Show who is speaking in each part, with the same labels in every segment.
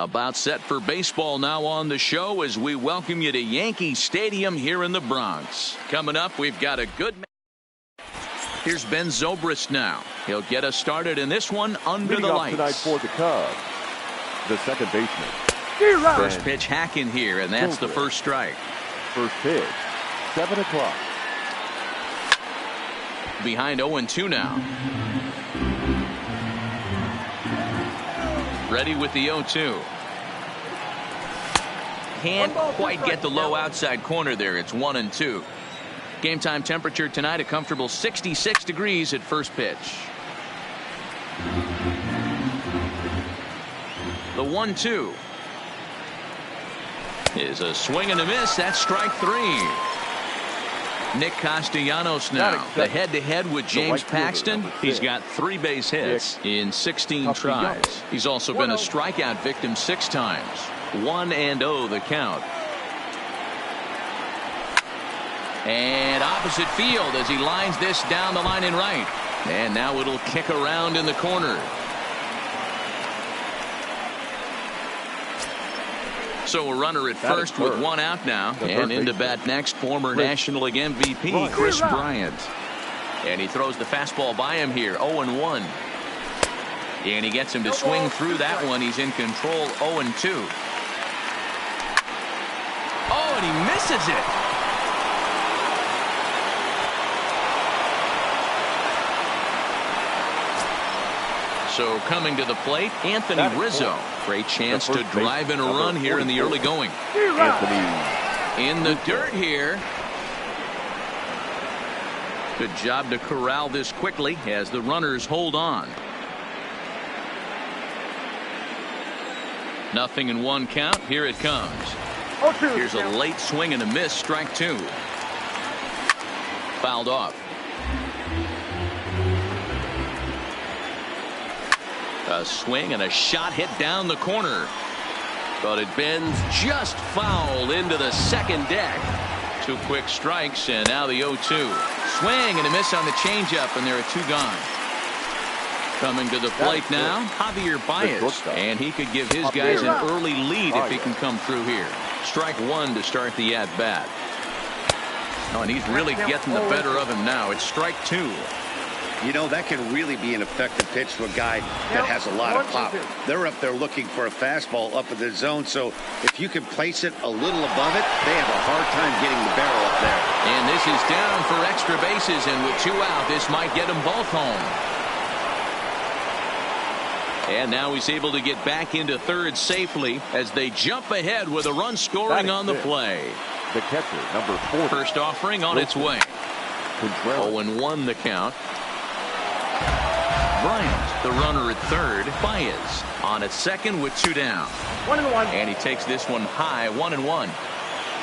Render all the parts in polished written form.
Speaker 1: About set for baseball now on the show as we welcome you to Yankee Stadium here in the Bronx. Coming up, we've got a good match. Here's Ben Zobrist now. He'll get us started in this one under the lights.
Speaker 2: Tonight for the Cubs, the second baseman.
Speaker 1: First pitch hacking here, and that's the first strike.
Speaker 2: First pitch, 7 o'clock.
Speaker 1: Behind 0-2 now. Ready with the 0-2. Can't quite get the low outside corner there. It's 1-2. Game time temperature tonight a comfortable 66 degrees at first pitch. The 1-2 is a swing and a miss. That's strike 3. Nick Castellanos now. The head-to-head with James Paxton. He's got 3 base hits in 16 tries. He's also been a strikeout victim 6 times. 1-0 the count. And opposite field as he lines this down the line in right. And now it'll kick around in the corner. So a runner at first with 1 out now. And into bat next, former National League MVP Chris Bryant. And he throws the fastball by him here. 0-1. And he gets him to swing through that one. He's in control. 0-2. Oh, and he misses it. So coming to the plate, Anthony Rizzo. Great chance to drive in a run here in the early going. Anthony in the dirt here. Good job to corral this quickly as the runners hold on. Nothing in 1 count. Here it comes. Here's a late swing and a miss. Strike 2. Fouled off. A swing and a shot hit down the corner. But it bends just foul into the second deck. 2 quick strikes and now the 0-2. Swing and a miss on the changeup, and there are 2 gone. Coming to the plate now, Javier Baez. And he could give his guys an early lead if he can come through here. Strike 1 to start the at-bat. Oh, and he's really getting the better of him now. It's strike 2.
Speaker 3: You know, that can really be an effective pitch to a guy that has a lot of pop. They're up there looking for a fastball up in the zone, so if you can place it a little above it, they have a hard time getting the barrel up there.
Speaker 1: And this is down for extra bases, and with 2 out, this might get them both home. And now he's able to get back into third safely as they jump ahead with a run scoring on the play.
Speaker 2: The catcher, number 4.
Speaker 1: First offering on its way. 0-1 the count. Bryant, the runner at third. Baez on at second with 2 down.
Speaker 4: 1-1.
Speaker 1: And he takes this one high. 1-1.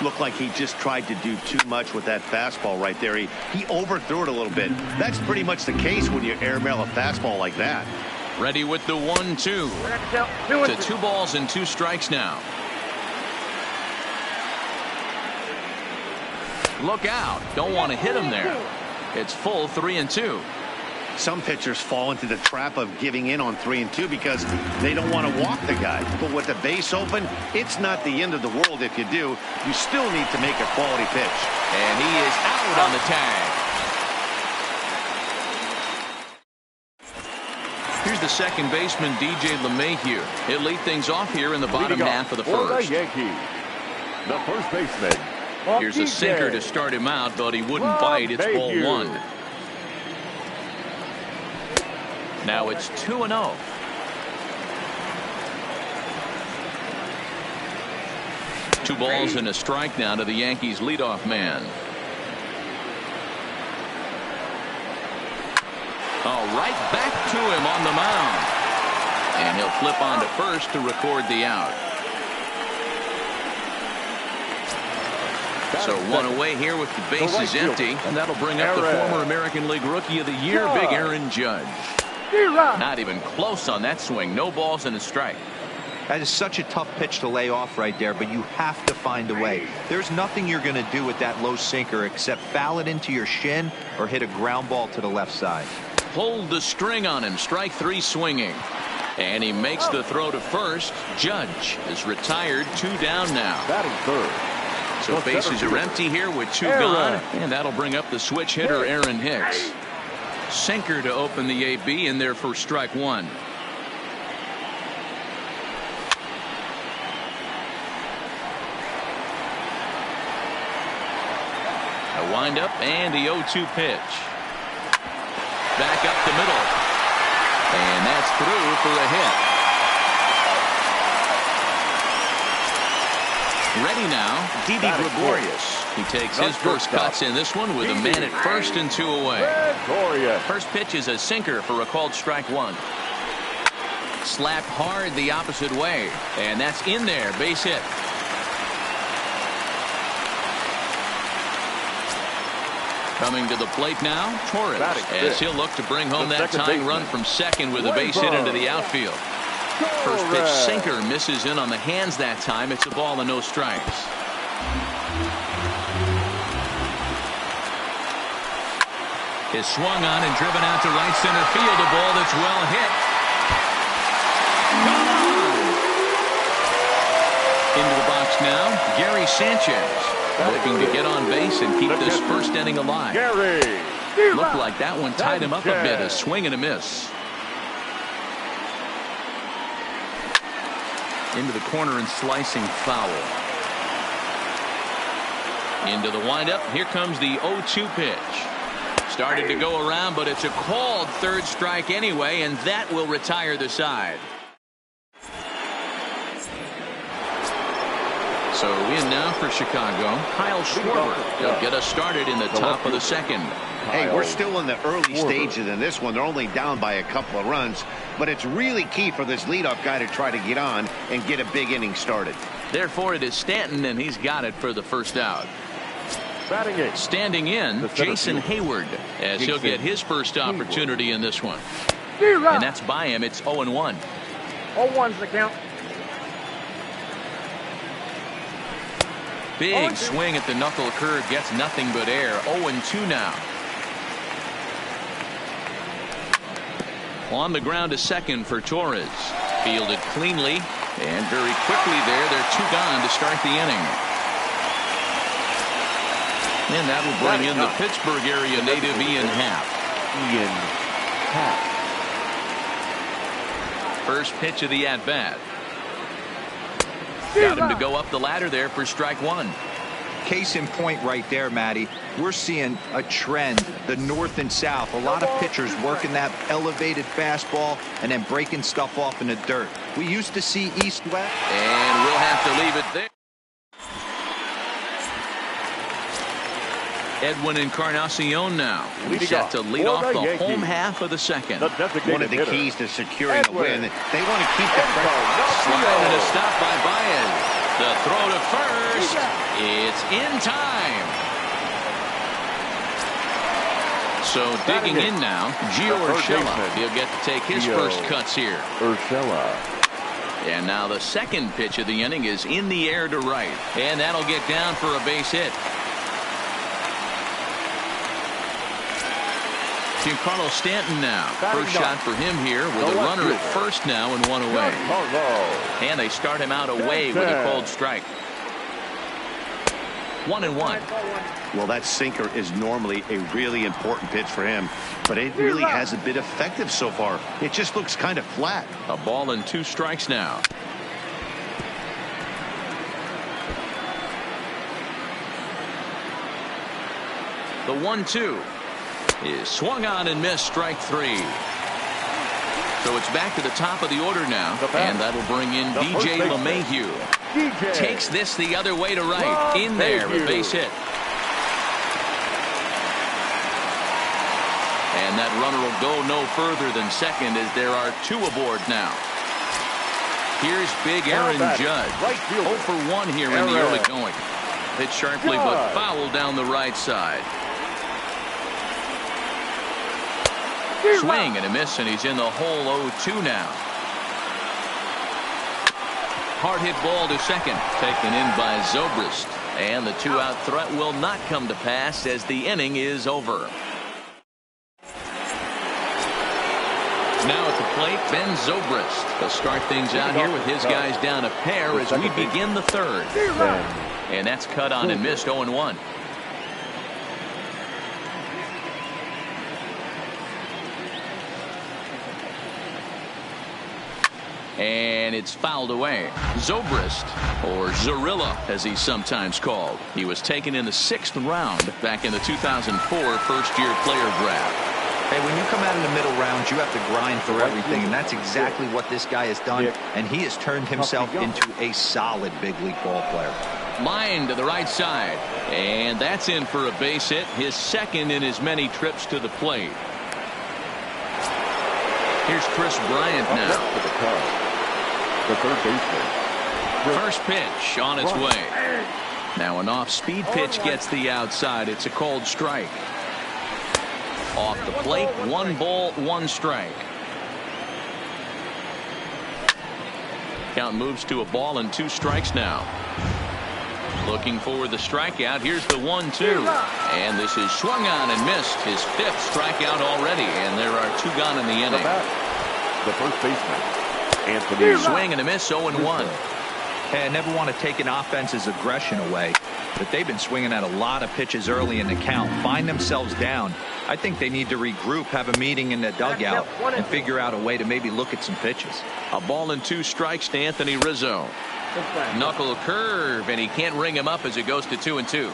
Speaker 3: Looked like he just tried to do too much with that fastball right there. He overthrew it a little bit. That's pretty much the case when you airmail a fastball like that.
Speaker 1: Ready with the 1-2. To 2 balls and 2 strikes now. Look out. Don't want to hit him there. It's full 3-2.
Speaker 3: Some pitchers fall into the trap of giving in on 3-2 because they don't want to walk the guy. But with the base open, it's not the end of the world if you do. You still need to make a quality pitch.
Speaker 1: And he is out on the tag. Here's the second baseman, DJ LeMahieu. He'll lead things off here in the bottom half of the first.
Speaker 2: The Yankees, the first baseman.
Speaker 1: Here's a sinker to start him out, but he wouldn't bite. It's ball 1. Now it's 2-0. Two balls and a strike now to the Yankees leadoff man. Oh, right back to him on the mound. And he'll flip on to first to record the out. So 1 away here with the bases empty. And that'll bring up the former American League Rookie of the Year, Big Aaron Judge. Not even close on that swing. No balls and a strike.
Speaker 5: That is such a tough pitch to lay off right there, but you have to find a way. There's nothing you're going to do with that low sinker except foul it into your shin or hit a ground ball to the left side.
Speaker 1: Pulled the string on him. Strike 3 swinging. And he makes the throw to first. Judge is retired. 2 down now.
Speaker 2: Batting third.
Speaker 1: So bases are empty here with 2 gone. And that'll bring up the switch hitter, Aaron Hicks. Sinker to open the AB in there for strike 1. A windup and the 0-2 pitch. Back up the middle. And that's through for a hit. Ready now, Didi Gregorius. He takes his first cuts in this one with a man at first and 2 away. First pitch is a sinker for a called strike 1. Slapped hard the opposite way. And that's in there. Base hit. Coming to the plate now, Torres, as he'll look to bring home that tying run from second with a base hit into the outfield. First pitch sinker misses in on the hands that time. It's a ball and no strikes. Is swung on and driven out to right center field. A ball that's well hit. Gone! Into the box now, Gary Sanchez. Looking to get on base and keep this first inning alive. Looked like that one tied him up a bit. A swing and a miss. Into the corner and slicing foul. Into the windup. Here comes the 0-2 pitch. Started to go around, but it's a called third strike anyway, and that will retire the side. So in now for Chicago, Kyle Schwarber. He'll get us started in the top of the second.
Speaker 3: Hey, we're still in the early stages in this one. They're only down by a couple of runs, but it's really key for this leadoff guy to try to get on and get a big inning started.
Speaker 1: Therefore, it is Stanton, and he's got it for the first out. Standing in, Jason Hayward, as he'll get his first opportunity in this one. And that's by him. It's 0-1.
Speaker 4: 0-1's the count.
Speaker 1: Big swing at the knuckle curve, gets nothing but air. 0-2 now. On the ground to second for Torres. Fielded cleanly and very quickly there. They're 2 gone to start the inning. And that will bring in the Pittsburgh area native Ian Happ. First pitch of the at-bat. Got him to go up the ladder there for strike 1.
Speaker 5: Case in point right there, Matty. We're seeing a trend, the north and south. A lot of pitchers working that elevated fastball and then breaking stuff off in the dirt. We used to see east-west.
Speaker 1: And we'll have to leave it there. Edwin Encarnacion now. Set to lead off the home half of the second.
Speaker 3: One of the keys to securing a win. They want to keep the pressure.
Speaker 1: Slide and a stop by Baez. The throw to first. It's in time. So digging in now, Gio Urshela. He'll get to take his first cuts here. And now the second pitch of the inning is in the air to right. And that'll get down for a base hit. Giancarlo Stanton now. First shot for him here with a runner at first now and 1 away. And they start him out away with a cold strike. 1-1.
Speaker 3: Well, that sinker is normally a really important pitch for him, but it really hasn't been effective so far. It just looks kind of flat.
Speaker 1: A ball and 2 strikes now. The 1-2 is swung on and missed, strike 3. So it's back to the top of the order now, and that'll bring in DJ LeMahieu. Takes this the other way to right. In there, a base hit. And that runner will go no further than second as there are 2 aboard now. Here's big Aaron Judge. 0 for 1 here in the early going. Hit sharply but foul down the right side. Swing and a miss, and he's in the hole. 0-2 now. Hard hit ball to second, taken in by Zobrist, and the 2-out threat will not come to pass as the inning is over. Now at the plate, Ben Zobrist. They'll start things out here with his guys down a pair as we begin the third. And that's cut on and missed 0-1. And it's fouled away. Zobrist, or Zorilla as he's sometimes called. He was taken in the 6th round back in the 2004 first-year player draft.
Speaker 5: Hey, when you come out in the middle rounds, you have to grind for everything, and that's exactly what this guy has done, and he has turned himself into a solid big league ball player.
Speaker 1: Line to the right side, and that's in for a base hit, his second in as many trips to the plate. Here's Chris Bryant now.
Speaker 2: The third baseman.
Speaker 1: First pitch on its way. Now an off-speed pitch gets the outside. It's a cold strike. Off the plate, 1 ball, 1 strike. Count moves to a ball and 2 strikes now. Looking for the strikeout. Here's the 1-2. And this is swung on and missed. His 5th strikeout already. And there are 2 gone in the inning.
Speaker 2: The first baseman. Anthony.
Speaker 1: Swing and a miss, 0-1.
Speaker 5: Hey, I never want to take an offense's aggression away, but they've been swinging at a lot of pitches early in the count. Find themselves down. I think they need to regroup, have a meeting in the dugout, and figure out a way to maybe look at some pitches.
Speaker 1: A ball and 2 strikes to Anthony Rizzo. Knuckle curve, and he can't ring him up as it goes to 2-2.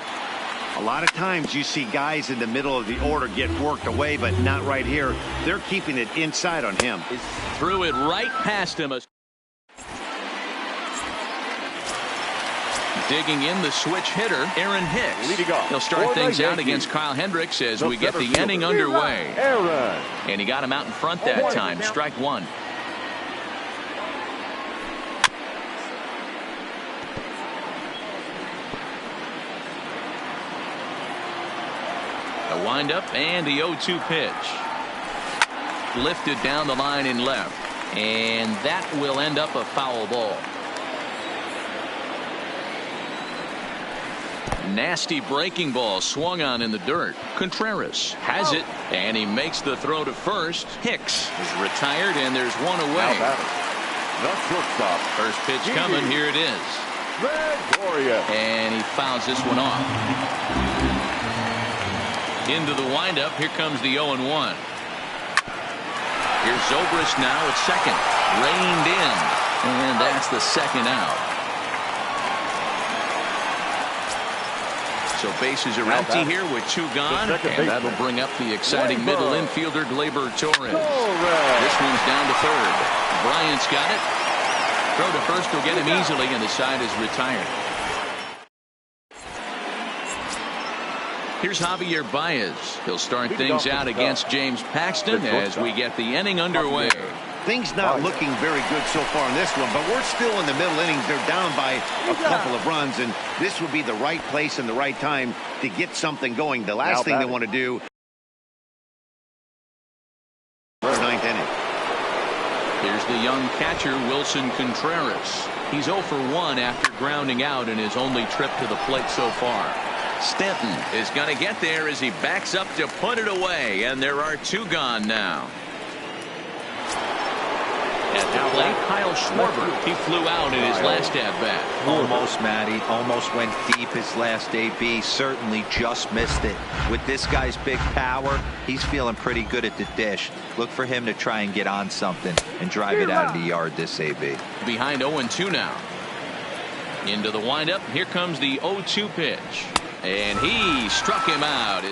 Speaker 3: A lot of times you see guys in the middle of the order get worked away, but not right here. They're keeping it inside on him.
Speaker 1: Threw it right past him. Digging in the switch hitter, Aaron Hicks.
Speaker 2: Leading off.
Speaker 1: He'll start things out against Kyle Hendricks as we get the inning underway. And he got him out in front that time. Strike 1. A windup and the 0-2 pitch. Lifted down the line in left. And that will end up a foul ball. Nasty breaking ball swung on in the dirt. Contreras has it, and he makes the throw to first. Hicks is retired, and there's 1 away.
Speaker 2: The shortstop.
Speaker 1: First pitch coming. Here it is.
Speaker 2: Glorious.
Speaker 1: And he fouls this one off. Into the windup. Here comes the 0-1. Here's Zobrist now at second. Reined in. And that's the second out. So bases are empty here with 2 gone. And that'll bring up the exciting middle infielder, Gleyber Torres. This one's down to third. Bryant's got it. Throw to first will get him easily, and the side is retired. Here's Javier Baez. He'll start things out against James Paxton as we get the inning underway.
Speaker 3: Things not looking very good so far in this one, but we're still in the middle innings. They're down by a couple of runs, and this would be the right place and the right time to get something going. The last thing they want to do for 9th inning.
Speaker 1: Here's the young catcher, Wilson Contreras. He's 0 for 1 after grounding out in his only trip to the plate so far. Stanton is going to get there as he backs up to put it away, and there are 2 gone now. At the plate, Kyle Schwarber. He flew out in his last at-bat.
Speaker 5: Almost, Matty. Almost went deep his last AB. Certainly just missed it. With this guy's big power, he's feeling pretty good at the dish. Look for him to try and get on something and drive it out of the yard this AB.
Speaker 1: Behind 0-2 now. Into the windup. Here comes the 0-2 pitch. And he struck him out.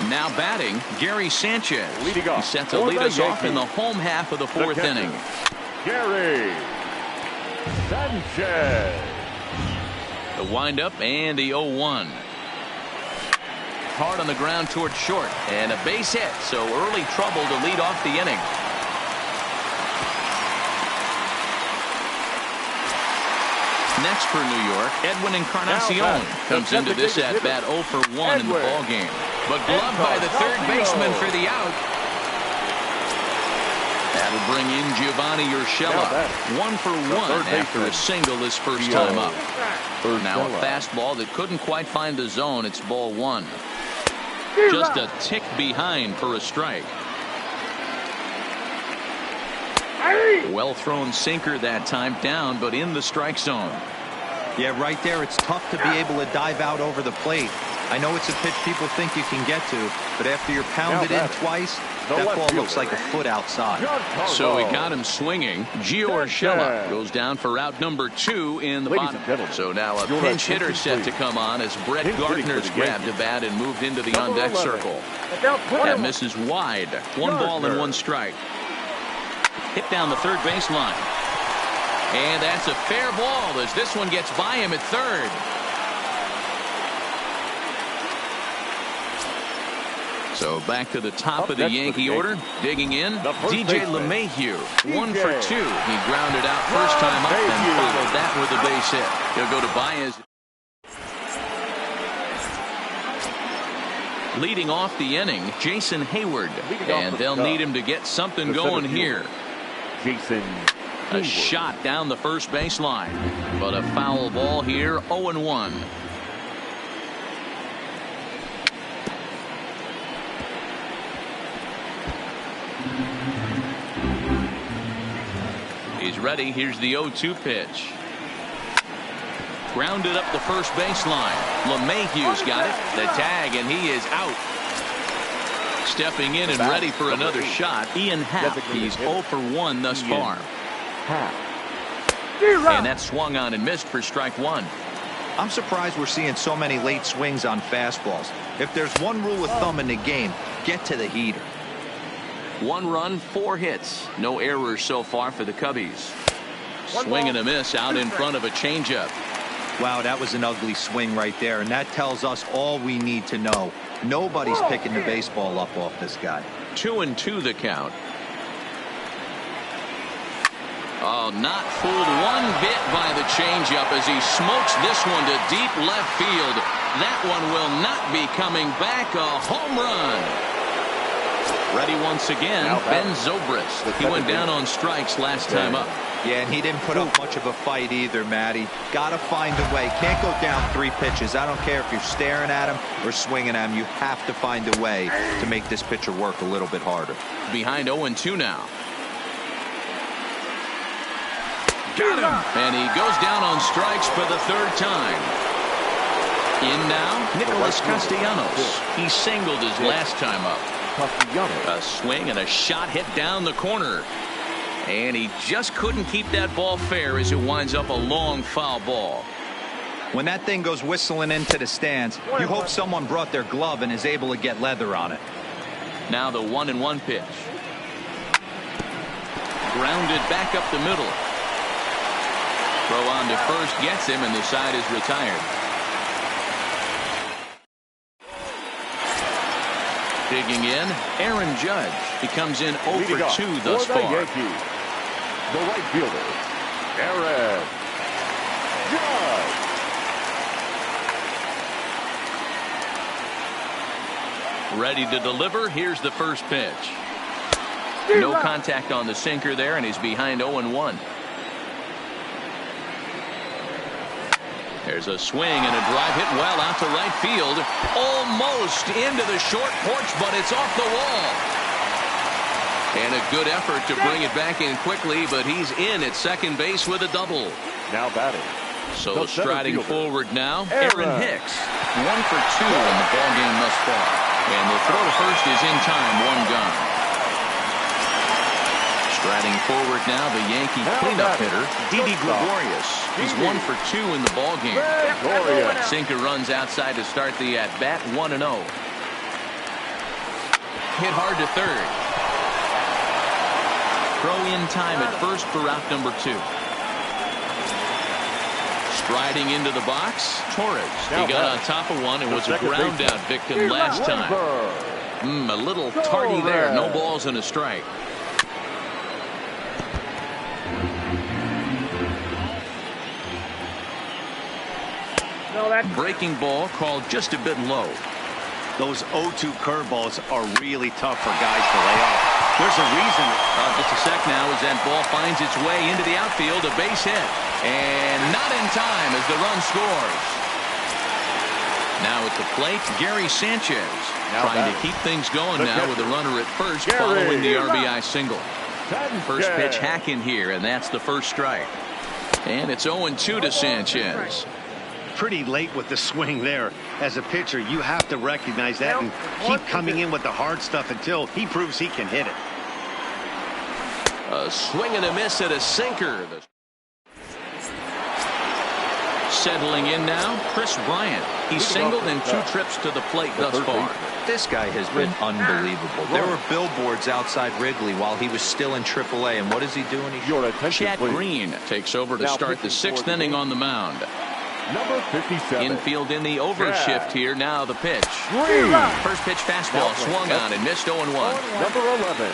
Speaker 1: Now batting, Gary Sanchez.
Speaker 2: Leading off.
Speaker 1: He's set to lead us off in the home half of the 4th inning.
Speaker 2: Gary Sanchez.
Speaker 1: The windup and the 0-1. Hard on the ground towards short. And a base hit. So early trouble to lead off the inning. Next for New York, Edwin Encarnacion comes into this at-bat 0 for 1 in the ballgame. But gloved by the third baseman for the out. That'll bring in Giovanni Urshela. 1 for 1 after a single his first time up. Now a fastball that couldn't quite find the zone. It's ball 1. Just a tick behind for a strike. Well thrown sinker that time, down but in the strike zone.
Speaker 5: Yeah, right there, it's tough to be able to dive out over the plate. I know it's a pitch people think you can get to, but after you're pounded in twice, that ball looks like a foot outside.
Speaker 1: So we got him swinging. Gio Urshela goes down for out number 2 in the bottom. So now a pinch hitter set to come on as Brett Gardner's grabbed a bat and moved into the on-deck circle. That misses wide. 1 ball and 1 strike. Hit down the third baseline. And that's a fair ball as this one gets by him at third. So back to the top of the Yankee order. Digging in, DJ LeMahieu, 1 for 2. He grounded out first time up and followed that with a base hit. He'll go to Baez. Leading off the inning, Jason Hayward. And they'll need him to get something going here.
Speaker 2: Jason
Speaker 1: A shot down the first baseline. But a foul ball here, 0-1. He's ready. Here's the 0-2 pitch. Grounded up the first baseline. LeMahieu's got it. The tag, and he is out. Stepping in and ready for another shot, Ian Happ. He's 0 for 1 thus far. And that swung on and missed for strike 1.
Speaker 5: I'm surprised we're seeing so many late swings on fastballs. If there's one rule of thumb in the game, get to the heater.
Speaker 1: 1 run, 4 hits. No errors so far for the Cubbies. Swing and a miss out in front of a changeup.
Speaker 5: Wow, that was an ugly swing right there, and that tells us all we need to know. Nobody's picking the baseball up off this guy.
Speaker 1: 2-2 the count. Oh, not fooled one bit by the changeup as he smokes this one to deep left field. That one will not be coming back. A home run. Ready once again, Ben Zobrist. He went down on strikes last time up.
Speaker 5: Yeah, and he didn't put up much of a fight either, Matty. Got to find a way. Can't go down 3 pitches. I don't care if you're staring at him or swinging at him. You have to find a way to make this pitcher work a little bit harder.
Speaker 1: Behind 0-2 now. Got him. And he goes down on strikes for the 3rd time. In now, Nicholas Castellanos. He singled his last time up. A swing and a shot hit down the corner. And he just couldn't keep that ball fair as it winds up a long foul ball.
Speaker 5: When that thing goes whistling into the stands, you hope someone brought their glove and is able to get leather on it.
Speaker 1: Now the 1-1 pitch. Grounded back up the middle. Throw on to first gets him, and the side is retired. Digging in, Aaron Judge. He comes in 0 for 2 thus far.
Speaker 2: Yankees, the right fielder, Aaron Judge.
Speaker 1: Ready to deliver. Here's the first pitch. No contact on the sinker there, and he's behind 0-1. There's a swing and a drive hit well out to right field. Almost into the short porch, but it's off the wall. And a good effort to bring it back in quickly, but he's in at second base with a double.
Speaker 2: Now batting.
Speaker 1: So striding forward now, Aaron Hicks. 1 for 2 in the ballgame thus far. And the throw to first is in time, 1 gone. Striding forward now, the Yankee cleanup hitter, Didi Gregorius. He's 1 for 2 in the ballgame. Sinker runs outside to start the at-bat, 1-0. Hit hard to third. Throw in time at first for out number 2. Striding into the box, Torres. He got on top of one and was a ground out victim last time. A little tardy there. No balls and a strike. Breaking ball called just a bit low.
Speaker 3: Those 0-2 curveballs are really tough for guys to lay off. There's a reason.
Speaker 1: Just a sec now as that ball finds its way into the outfield. A base hit. And not in time as the run scores. Now at the plate, Gary Sanchez trying to keep things going now with a runner at first following the RBI single. First pitch hacking here, and that's the first strike. And it's 0-2 to Sanchez.
Speaker 3: Pretty late with the swing there. As a pitcher, you have to recognize that and keep coming in with the hard stuff until he proves he can hit it.
Speaker 1: A swing and a miss at a sinker. Settling in now, Chris Bryant. He's singled in 2 trips to the plate thus far.
Speaker 5: This guy has been unbelievable. There were billboards outside Wrigley while he was still in AAA, and what is he doing?
Speaker 1: Chad Green takes over to start the 6th inning on the mound.
Speaker 2: Number 57.
Speaker 1: Infield in the overshift here. Now the pitch.
Speaker 2: Green.
Speaker 1: First pitch fastball swung on and missed 0-1.
Speaker 2: Number 11.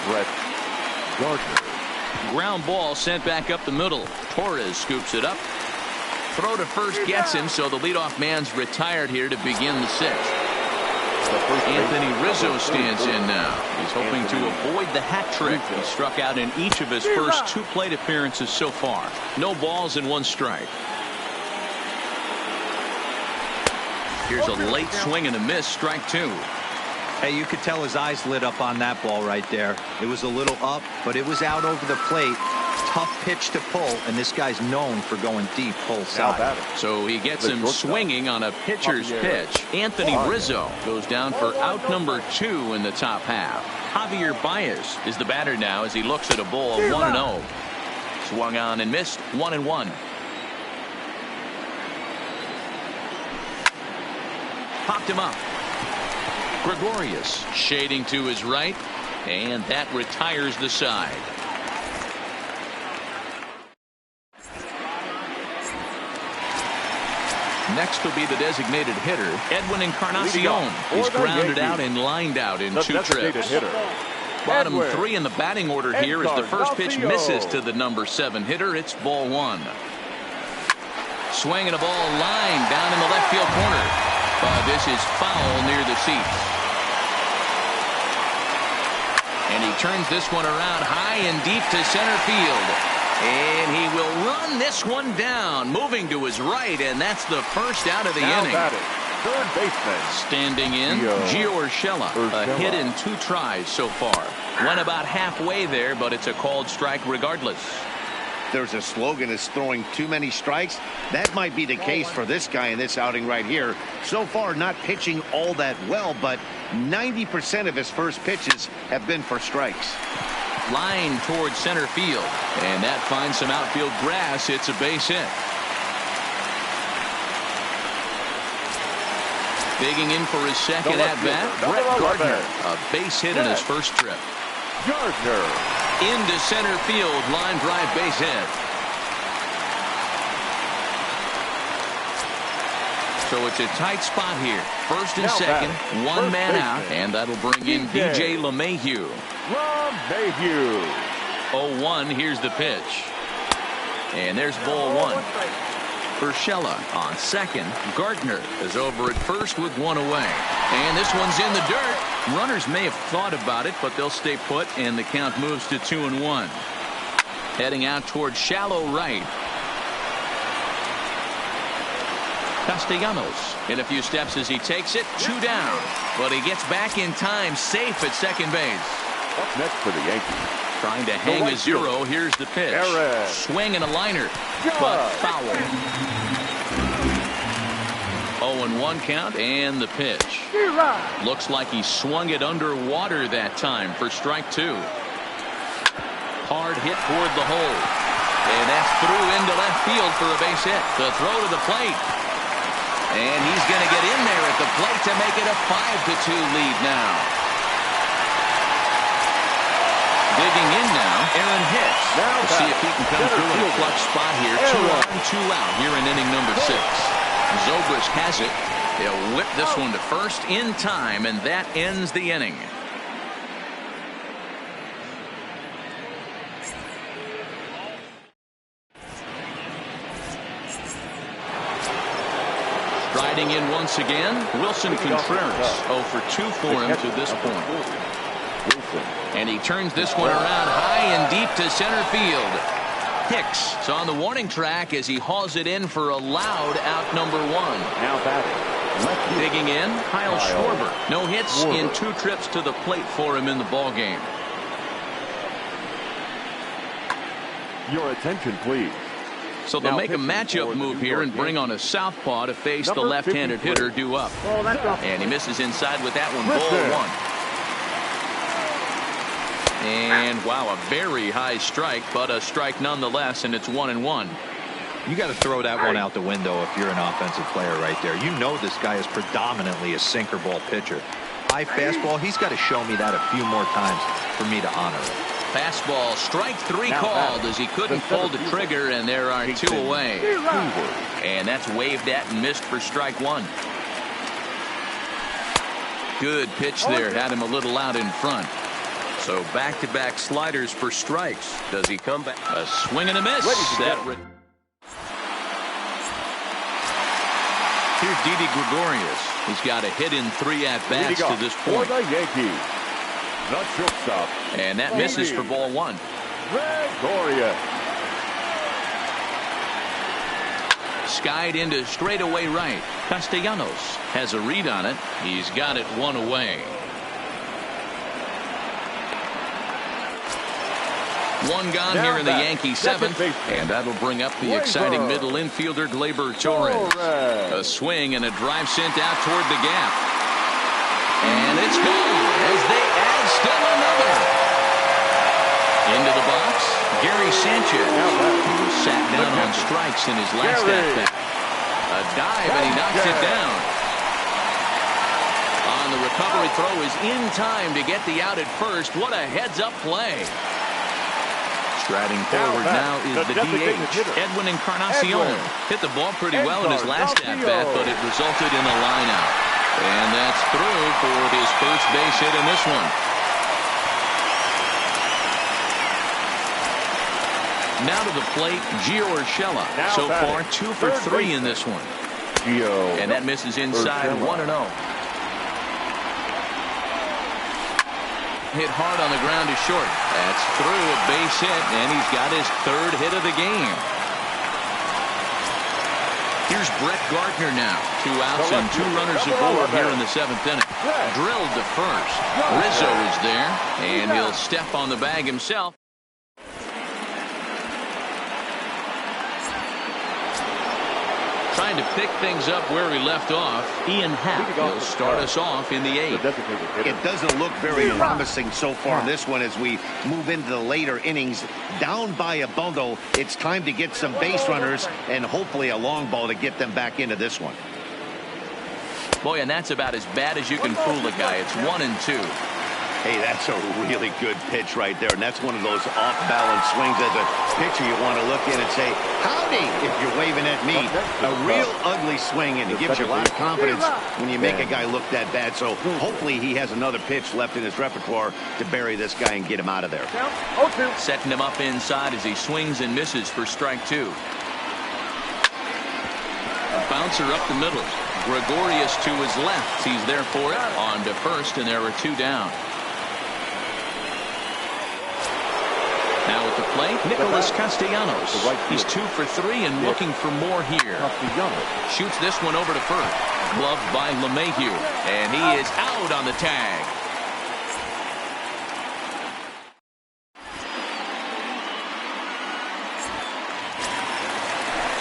Speaker 2: Brett Gardner.
Speaker 1: Ground ball sent back up the middle. Torres scoops it up. Throw to first gets him, so the leadoff man's retired here to begin the 6th. Anthony Rizzo stands in now. He's hoping to avoid the hat trick. He struck out in each of his first 2 plate appearances so far. No balls and 1 strike. Here's a late swing and a miss, strike 2.
Speaker 5: Hey, you could tell his eyes lit up on that ball right there. It was a little up, but it was out over the plate. Tough pitch to pull, and this guy's known for going deep full side.
Speaker 1: So he gets him swinging on a pitcher's pitch. Anthony Rizzo goes down for out number 2 in the top half. Javier Baez is the batter now as he looks at a ball 1-0. Swung on and missed, 1-1. Popped him up. Gregorius shading to his right, and that retires the side. Next will be the designated hitter, Edwin Encarnacion. He's grounded out and lined out in 2 trips. Bottom 3 in the batting order here as the first pitch misses to the number 7 hitter. It's ball 1. Swinging a ball line down in the left field corner. But this is foul near the seats. And he turns this one around high and deep to center field. And he will run this one down, moving to his right, and that's the first out of the inning.
Speaker 2: Third baseman.
Speaker 1: Standing in, Gio Urshela. A hit in 2 tries so far. Went about halfway there, but it's a called strike regardless.
Speaker 3: There's a slogan is throwing too many strikes. That might be the case for this guy in this outing right here. So far, not pitching all that well, but 90% of his first pitches have been for strikes.
Speaker 1: Line towards center field, and that finds some outfield grass. It's a base hit. Digging in for his second at-bat, Brett Gardner. A base hit in his first trip.
Speaker 2: Gardner.
Speaker 1: Into center field, line drive base hit. So it's a tight spot here. First and second, one man out, and that'll bring in DJ LeMahieu. 0-1, here's the pitch. And there's ball 1. Urshela on second. Gardner is over at first with 1 away. And this one's in the dirt. Runners may have thought about it, but they'll stay put, and the count moves to 2-1. Heading out towards shallow right. Castellanos in a few steps as he takes it. 2 down. But he gets back in time, safe at second base.
Speaker 2: Up next for the Yankees.
Speaker 1: Trying to hang a 0. Here's the pitch. Swing and a liner, but foul. 0-1 count and the pitch. Looks like he swung it underwater that time for strike 2. Hard hit toward the hole. And that's through into left field for a base hit. The throw to the plate. And he's going to get in there at the plate to make it a 5-2 lead now. Digging in now, Aaron Hicks. We'll see if he can come through in a clutch spot here. 2 on, 2 out here in inning number 6. Zobrist has it. They'll whip this one to first in time, and that ends the inning. Striding in once again, Wilson Contreras. 0 for 2 for him to this point. And he turns this one around high and deep to center field. Hicks is on the warning track as he hauls it in for a loud out number 1.
Speaker 2: Now batting,
Speaker 1: Digging in, Kyle Schwarber. No hits in 2 trips to the plate for him in the ball game.
Speaker 2: Your attention, please.
Speaker 1: So they'll make a matchup move here and bring on a southpaw to face the left-handed hitter due up. And he misses inside with that one, ball 1. And wow, a very high strike, but a strike nonetheless, and it's 1-1.
Speaker 5: You got to throw that one out the window if you're an offensive player right there. You know this guy is predominantly a sinker ball pitcher. High fastball, he's got to show me that a few more times for me to honor it.
Speaker 1: Fastball, strike 3 called as he couldn't pull the trigger, and there are 2 away. And that's waved at and missed for strike 1. Good pitch there, had him a little out in front. So back-to-back sliders for strikes. Does he come back? A swing and a miss. Here's Didi Gregorius. He's got a hit in 3 at-bats to this point.
Speaker 2: For the Yankees, the shortstop.
Speaker 1: And that misses for ball 1.
Speaker 2: Gregorius.
Speaker 1: Skied into straightaway right. Castellanos has a read on it. He's got it 1 away. 1 gone here in the Yankee 7th, and that'll bring up the exciting middle infielder Gleyber Torres. A swing and a drive sent out toward the gap. And it's gone as they add still another. Into the box, Gary Sanchez, who was sat down on strikes in his last at-bat. A dive, and he knocks it down. On the recovery throw is in time to get the out at first. What a heads-up play. Striding forward now is the DH, Edwin Encarnacion. Hit the ball pretty well in his last at-bat, but it resulted in a line-out. And that's through for his first base hit in this one. Now to the plate, Gio Urshela. So far, 2 for 3 in this one. And that misses inside, 1-0. Hit hard on the ground to short. That's through, a base hit, and he's got his 3rd hit of the game. Here's Brett Gardner now. 2 outs and 2 runners aboard here in the 7th inning. Drilled to first. Rizzo is there, and he'll step on the bag himself. Trying to pick things up where we left off. Ian Happ will start us off in the 8th.
Speaker 3: It doesn't look very promising so far in this one as we move into the later innings. Down by a bundle, it's time to get some base runners and hopefully a long ball to get them back into this one.
Speaker 1: Boy, and that's about as bad as you can fool a guy. It's 1-2.
Speaker 3: Hey, that's a really good pitch right there, and that's one of those off-balance swings. As a pitcher, you want to look in and say, howdy, if you're waving at me. A real ugly swing, and it gives you a lot of confidence when you make a guy look that bad. So hopefully he has another pitch left in his repertoire to bury this guy and get him out of there.
Speaker 1: Setting him up inside as he swings and misses for strike 2. A bouncer up the middle. Gregorius to his left. He's there for it. On to first, and there are 2 down. Now at the plate, Nicholas Castellanos. He's 2 for 3 and looking for more here. Shoots this one over to first. Gloved by LeMahieu. And he is out on the tag.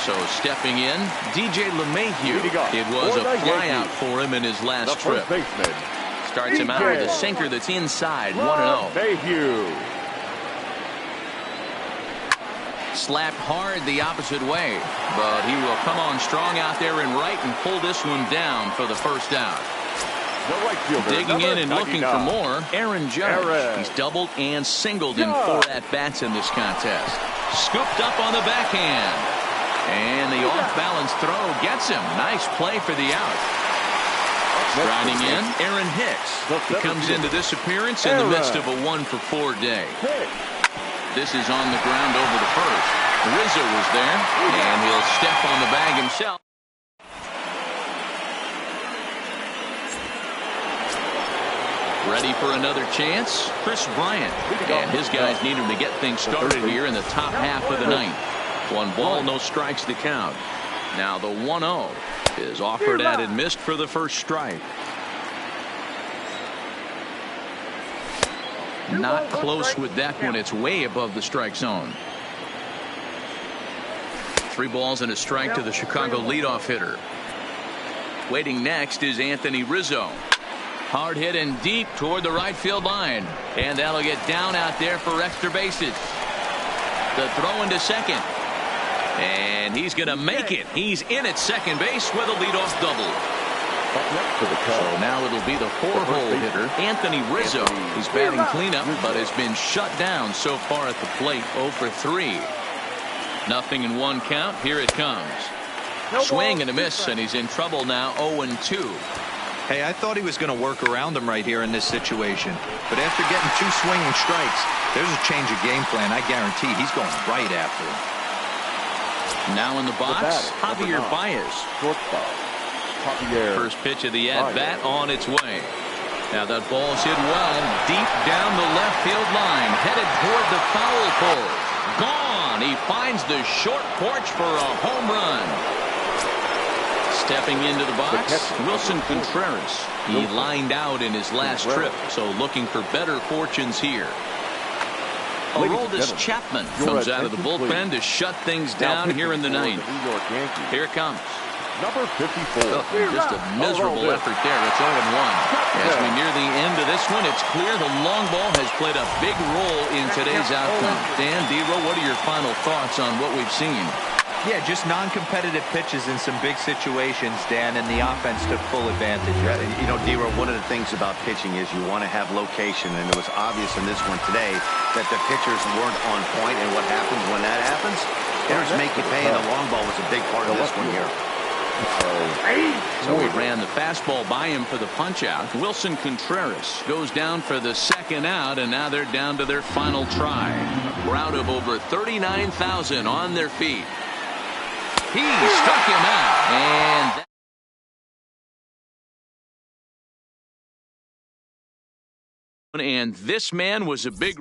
Speaker 1: So stepping in, DJ LeMahieu. It was a flyout for him in his last trip. Starts him out with a sinker that's inside, 1-0. Slapped hard the opposite way, but he will come on strong out there in right and pull this one down for the first out. Digging in and looking for more, Aaron Judge. He's doubled and singled in 4 at-bats in this contest. Scooped up on the backhand. And the off-balance throw gets him. Nice play for the out. Striding in, Aaron Hicks. He comes into this appearance in the midst of a 1 for 4 day. This is on the ground over the first. Rizzo was there, and he'll step on the bag himself. Ready for another chance? Chris Bryant. And his guys need him to get things started here in the top half of the 9th. 1 ball, no strikes to count. Now the 1-0. Is offered at and missed for the first strike. Not close with that one. It's way above the strike zone. 3 balls and a strike to the Chicago leadoff hitter. Waiting next is Anthony Rizzo. Hard hit and deep toward the right field line. And that'll get down out there for extra bases. The throw into second. And he's going to make it. He's in at second base with a leadoff double. So now it'll be the 4-hole hitter, Anthony Rizzo. He's batting cleanup, but has been shut down so far at the plate. 0 for 3. Nothing in 1 count. Here it comes. Swing and a miss, and he's in trouble now. 0-2.
Speaker 5: Hey, I thought he was going to work around him right here in this situation. But after getting 2 swinging strikes, there's a change of game plan. I guarantee he's going right after him.
Speaker 1: Now in the box, Javier Baez. First pitch of the at-bat on its way. Now that ball's hit well, deep down the left field line, headed toward the foul pole. Gone. He finds the short porch for a home run. Stepping into the box, Wilson Contreras. He lined out in his last trip, so looking for better fortunes here. Aroldis Chapman comes out of the bullpen to shut things down here in the 9th. Here it comes.
Speaker 2: Number 54.
Speaker 1: Just a miserable effort there. It's 0-1. As we near the end of this one, it's clear the long ball has played a big role in today's outcome. Dan, Dero, what are your final thoughts on what we've seen?
Speaker 5: Yeah, just non-competitive pitches in some big situations, Dan, and the offense took full advantage.
Speaker 3: You know, Dero, one of the things about pitching is you want to have location, and it was obvious in this one today that the pitchers weren't on point, and what happens when that happens? Hitters make you pay, and the long ball was a big part of this one here.
Speaker 1: So he ran the fastball by him for the punch-out. Wilson Contreras goes down for the second out, and now they're down to their final try. A crowd of over 39,000 on their feet. He struck him out, and this man was a big